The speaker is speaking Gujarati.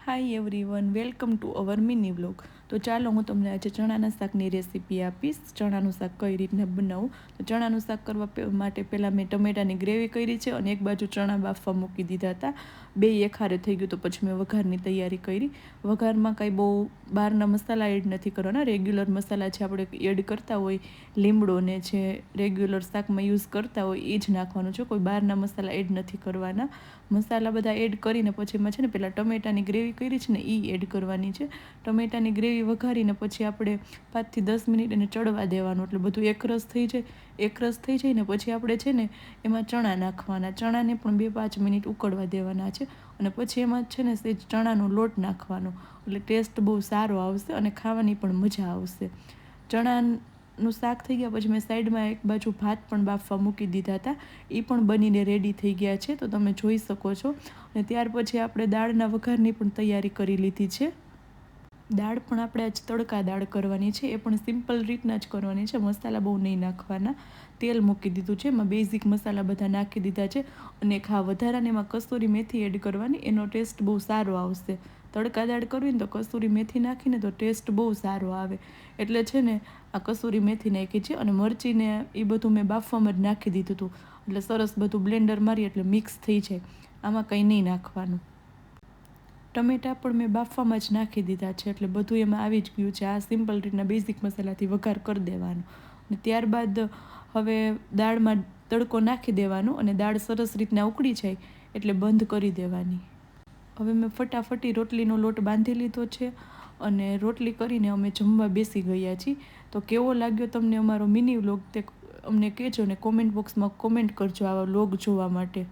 Hi everyone, welcome to our mini vlog. તો ચાલો હું તમને આજે ચણાના શાકની રેસીપી આપીશ. ચણાનું શાક કઈ રીતના બનાવું. તો ચણાનું શાક કરવા માટે પહેલાં મેં ટમેટાની ગ્રેવી કરી છે અને એક બાજુ ચણા બાફવા મૂકી દીધા હતા. બે એકહારે થઈ ગયું તો પછી મેં વઘારની તૈયારી કરી. વઘારમાં કાંઈ બહુ બહારના મસાલા એડ નથી કરવાના. રેગ્યુલર મસાલા છે આપણે એડ કરતા હોય, લીમડોને છે રેગ્યુલર શાકમાં યુઝ કરતા હોય એ જ નાખવાનું છે. કોઈ બહારના મસાલા એડ નથી કરવાના. મસાલા બધા એડ કરીને પછી એમાં છે ને પહેલાં ટમેટાની ગ્રેવી કરી છે ને એ એડ કરવાની છે. ટમેટાની ગ્રેવી વઘારીને પછી આપણે 5 થી 10 મિનિટ એને ચડવા દેવાનું, એટલે બધું એકરસ થઈ જાય. એકરસ થઈ જાય ને પછી આપણે છે ને એમાં ચણા નાખવાના. ચણાને પણ 2-5 મિનિટ ઉકળવા દેવાના છે અને પછી એમાં છે ને સેજ ચણાનો લોટ નાખવાનો, એટલે ટેસ્ટ બહુ સારો આવશે અને ખાવાની પણ મજા આવશે. ચણાનું શાક થઈ ગયા પછી મેં સાઈડમાં એક બાજુ ભાત પણ બાફવા મૂકી દીધા હતા. એ પણ બનીને રેડી થઈ ગયા છે, તો તમે જોઈ શકો છો. અને ત્યાર પછી આપણે દાળના વઘારની પણ તૈયારી કરી લીધી છે. દાળ પણ આપણે આજ તડકા દાળ કરવાની છે, એ પણ સિમ્પલ રીતના જ કરવાની છે. મસાલા બહુ નહીં નાખવાના. તેલ મૂકી દીધું છે, એમાં બેઝિક મસાલા બધા નાખી દીધા છે અને વધારાને એમાં કસૂરી મેથી એડ કરવાની, એનો ટેસ્ટ બહુ સારો આવશે. તડકા દાળ કરવી ને તો કસૂરી મેથી નાખીને તો ટેસ્ટ બહુ સારો આવે. એટલે છે ને આ કસૂરી મેથી નાખી છે અને મરચીને એ બધું મેં બાફવામાં જ નાખી દીધું હતું, એટલે સરસ બધું બ્લેન્ડર મારી એટલે મિક્સ થઈ જાય. આમાં કંઈ નહીં નાખવાનું. ટમેટાં પણ મેં બાફવામાં જ નાખી દીધા છે, એટલે બધું એમાં આવી જ ગયું છે. આ સિમ્પલ રીતના બેઝિક મસાલાથી વઘાર કરી દેવાનો અને ત્યારબાદ હવે દાળમાં તડકો નાખી દેવાનો અને દાળ સરસ રીતના ઉકળી જાય એટલે બંધ કરી દેવાની. હવે મેં ફટાફટી રોટલીનો લોટ બાંધી લીધો છે અને રોટલી કરીને અમે જમવા બેસી ગયા છીએ. તો કેવો લાગ્યો તમને અમારો મિની વ્લોગ તે અમને કહેજો ને કોમેન્ટ બોક્સમાં કોમેન્ટ કરજો આવા વ્લોગ જોવા માટે.